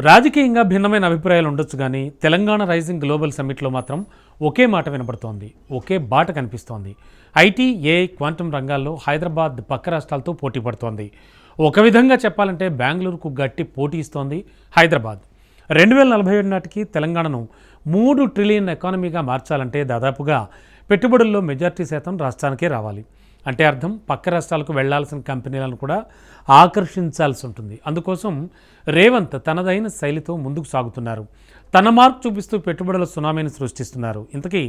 రాజకీయంగా భిన్నమైన అభిప్రాయాలు ఉండొచ్చు కానీ తెలంగాణ రైజింగ్ గ్లోబల్ సమ్మిట్లో మాత్రం ఒకే మాట వినపడుతోంది, ఒకే బాట కనిపిస్తోంది. ఐటీ, ఏఐ, క్వాంటమ్ రంగాల్లో హైదరాబాద్ పక్క రాష్ట్రాలతో పోటీ పడుతోంది. ఒక విధంగా చెప్పాలంటే బెంగళూరుకు గట్టి పోటీ ఇస్తోంది హైదరాబాద్. 2047 నాటికి తెలంగాణను 3 ట్రిలియన్ ఎకానమీగా మార్చాలంటే దాదాపుగా పెట్టుబడుల్లో మెజార్టీ శాతం రాష్ట్రానికే రావాలి. అంటే అర్థం పక్క రాష్ట్రాలకు వెళ్లాల్సిన కంపెనీలను కూడా ఆకర్షించాల్సి ఉంటుంది. అందుకోసం రేవంత్ తనదైన శైలితో ముందుకు సాగుతున్నారు. తన మార్క్ చూపిస్తూ పెట్టుబడుల సునామీని సృష్టిస్తున్నారు. ఇంతకీ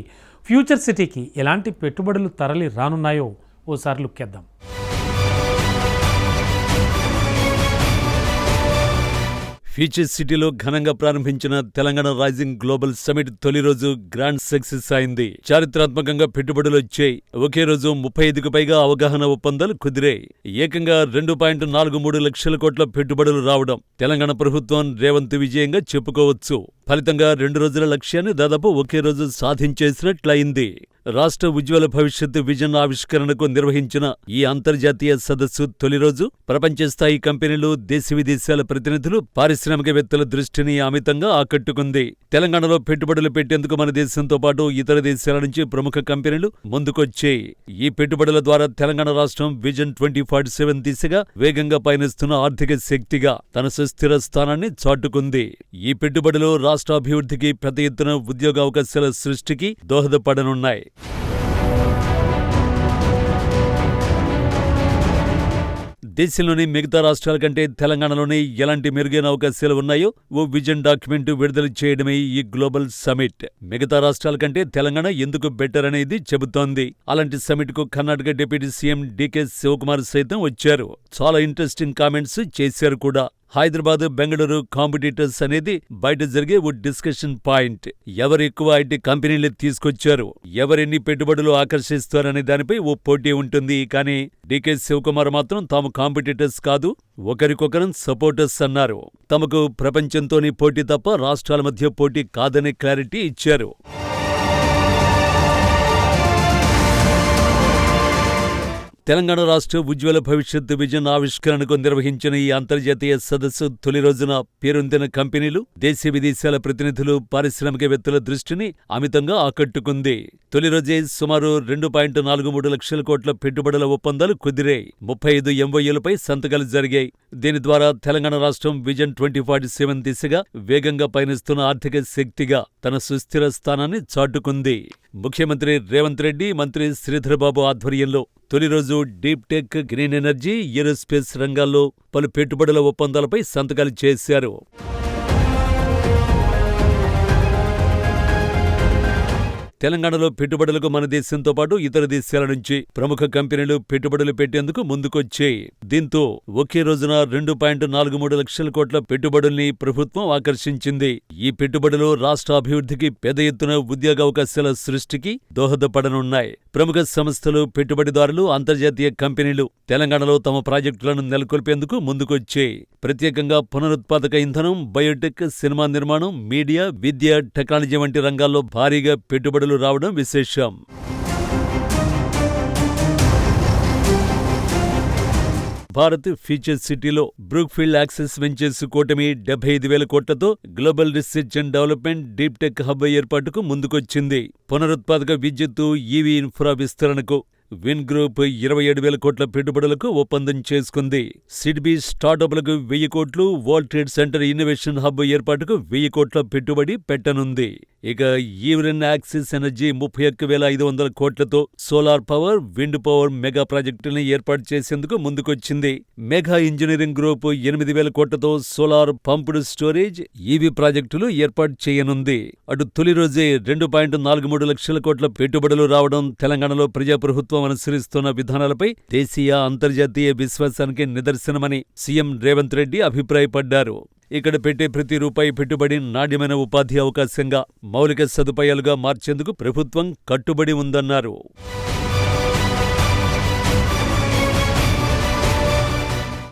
ఫ్యూచర్ సిటీకి ఎలాంటి పెట్టుబడులు తరలి రానున్నాయో ఓసారి లుక్కేద్దాం. ఫ్యూచర్ సిటీలో ఘనంగా ప్రారంభించిన తెలంగాణ రైజింగ్ గ్లోబల్ సమిట్ తొలి రోజు గ్రాండ్ సక్సెస్ అయింది. చారిత్రాత్మకంగా పెట్టుబడులు వచ్చాయి. ఒకే రోజు 35కు పైగా అవగాహన ఒప్పందాలు కుదిరాయి. ఏకంగా 2.43 లక్షల కోట్ల పెట్టుబడులు రావడం తెలంగాణ ప్రభుత్వం రేవంత్ విజయంగా చెప్పుకోవచ్చు. ఫలితంగా 2 రోజుల లక్ష్యాన్ని దాదాపు ఒకే రోజు సాధించేసినట్లయింది. రాష్ట్ర ఉజ్వల భవిష్యత్తు విజన్ ఆవిష్కరణకు నిర్వహించిన ఈ అంతర్జాతీయ సదస్సు తొలి రోజు ప్రపంచ స్థాయి కంపెనీలు, దేశ విదేశాల ప్రతినిధులు, పారిశ్రామికవేత్తల దృష్టిని అమితంగా ఆకట్టుకుంది. తెలంగాణలో పెట్టుబడులు పెట్టేందుకు మన దేశంతో పాటు ఇతర దేశాల నుంచి ప్రముఖ కంపెనీలు ముందుకొచ్చాయి. ఈ పెట్టుబడుల ద్వారా తెలంగాణ రాష్ట్రం విజన్ 2047 దిశగా వేగంగా పయనిస్తున్న ఆర్థిక శక్తిగా తన సుస్థిర స్థానాన్ని చాటుకుంది. ఈ పెట్టుబడులు రాష్ట్ర అభివృద్ధికి, పెద్ద ఎత్తున ఉద్యోగ అవకాశాల సృష్టికి దోహదపడనున్నాయి. దేశంలోని మిగతా రాష్ట్రాల కంటే తెలంగాణలోనే ఎలాంటి మెరుగైన అవకాశాలు ఉన్నాయో ఓ విజన్ డాక్యుమెంట్ విడుదల చేయడమే ఈ గ్లోబల్ సమిట్. మిగతా రాష్ట్రాల కంటే తెలంగాణ ఎందుకు బెటర్ అనేది చెబుతోంది. అలాంటి సమిట్ కు కర్ణాటక డిప్యూటీ సీఎం డీకే శివకుమార్ సైతం వచ్చారు. చాలా ఇంట్రెస్టింగ్ కామెంట్స్ చేశారు కూడా. హైదరాబాద్, బెంగళూరు కాంపిటీటర్స్ అనేది బయట జరిగే ఓ డిస్కషన్ పాయింట్. ఎవరు ఎక్కువ ఐటీ కంపెనీలు తీసుకొచ్చారు, ఎవరెన్ని పెట్టుబడులు ఆకర్షిస్తారనే దానిపై ఓ పోటీ ఉంటుంది. కానీ డీకే శివకుమార్ మాత్రం తాము కాంపిటీటర్స్ కాదు, ఒకరికొకరం సపోర్టర్స్ అన్నారు. తమకు ప్రపంచంతోని పోటీ తప్ప రాష్ట్రాల మధ్య పోటీ కాదనే క్లారిటీ ఇచ్చారు. తెలంగాణ రాష్ట్ర ఉజ్వల భవిష్యత్తు విజన్ ఆవిష్కరణకు నిర్వహించిన ఈ అంతర్జాతీయ సదస్సు తొలి రోజున పేరొందిన కంపెనీలు, దేశ విదేశాల ప్రతినిధులు, పారిశ్రామికవేత్తల దృష్టిని అమితంగా ఆకట్టుకుంది. తొలి రోజే సుమారు 2.43 లక్షల కోట్ల పెట్టుబడుల ఒప్పందాలు కుదిరాయి. 35 MOUలపై సంతకాలు జరిగాయి. దీని ద్వారా తెలంగాణ రాష్ట్రం విజన్ 2047 దిశగా వేగంగా పయనిస్తున్న ఆర్థిక శక్తిగా తన సుస్థిర స్థానాన్ని చాటుకుంది. ముఖ్యమంత్రి రేవంత్ రెడ్డి, మంత్రి శ్రీధర్బాబు ఆధ్వర్యంలో తొలి రోజు deep tech, green energy, aerospace రంగాల్లో పలు పెట్టుబడుల ఒప్పందాలపై సంతకాలు చేశారు. తెలంగాణలో పెట్టుబడులకు మన దేశంతో పాటు ఇతర దేశాల నుంచి ప్రముఖ కంపెనీలు పెట్టుబడులు పెట్టేందుకు ముందుకొచ్చాయి. దీంతో ఒకే రోజున 2.43 లక్షల కోట్ల పెట్టుబడుల్ని ప్రభుత్వం ఆకర్షించింది. ఈ పెట్టుబడులు రాష్ట్ర అభివృద్ధికి, పెద్ద ఎత్తున ఉద్యోగావకాశాల సృష్టికి దోహదపడనున్నాయి. ప్రముఖ సంస్థలు, పెట్టుబడిదారులు, అంతర్జాతీయ కంపెనీలు తెలంగాణలో తమ ప్రాజెక్టులను నెలకొల్పేందుకు ముందుకొచ్చాయి. ప్రత్యేకంగా పునరుత్పాదక ఇంధనం, బయోటెక్, సినిమా నిర్మాణం, మీడియా, విద్య, టెక్నాలజీ వంటి రంగాల్లో భారీగా పెట్టుబడులు రావడం విశేషం. భారత్ ఫ్యూచర్ సిటీలో బ్రూక్ఫీల్డ్ యాక్సెస్ వెంచర్స్ కూటమి 75,000 కోట్లతో global research and development deep tech hub ఏర్పాటుకు ముందుకొచ్చింది. పునరుత్పాదక విద్యుత్తు, ఈవీ ఇన్ఫ్రా విస్తరణకు విన్ గ్రూప్ 27,000 కోట్ల పెట్టుబడులకు ఒప్పందం చేసుకుంది. సిడ్బీ స్టార్టప్లకు 1,000 కోట్లు, world trade centre innovation hub ఏర్పాటుకు 1,000 కోట్ల పెట్టుబడి పెట్టనుంది. ఇక ఈవరెన్ యాక్సిస్ ఎనర్జీ 31,500 కోట్లతో solar power, wind power mega ప్రాజెక్టులను ఏర్పాటు చేసేందుకు ముందుకొచ్చింది. మెగా ఇంజనీరింగ్ గ్రూప్ 8,000 కోట్లతో సోలార్ పంప్డ్ స్టోరేజ్, ఈవీ ప్రాజెక్టులు ఏర్పాటు చేయనుంది. అటు తొలి రోజే 2.43 లక్షల కోట్ల పెట్టుబడులు రావడం తెలంగాణలో ప్రజాప్రభుత్వం అనుసరిస్తున్న విధానాలపై దేశీయ, అంతర్జాతీయ విశ్వాసానికి నిదర్శనమని సీఎం రేవంత్ రెడ్డి అభిప్రాయపడ్డారు. ఇక్కడ పెట్టే ప్రతి రూపాయి పెట్టుబడి నాణ్యమైన ఉపాధి అవకాశంగా, మౌలిక సదుపాయాలుగా మార్చేందుకు ప్రభుత్వం కట్టుబడి ఉందన్నారు.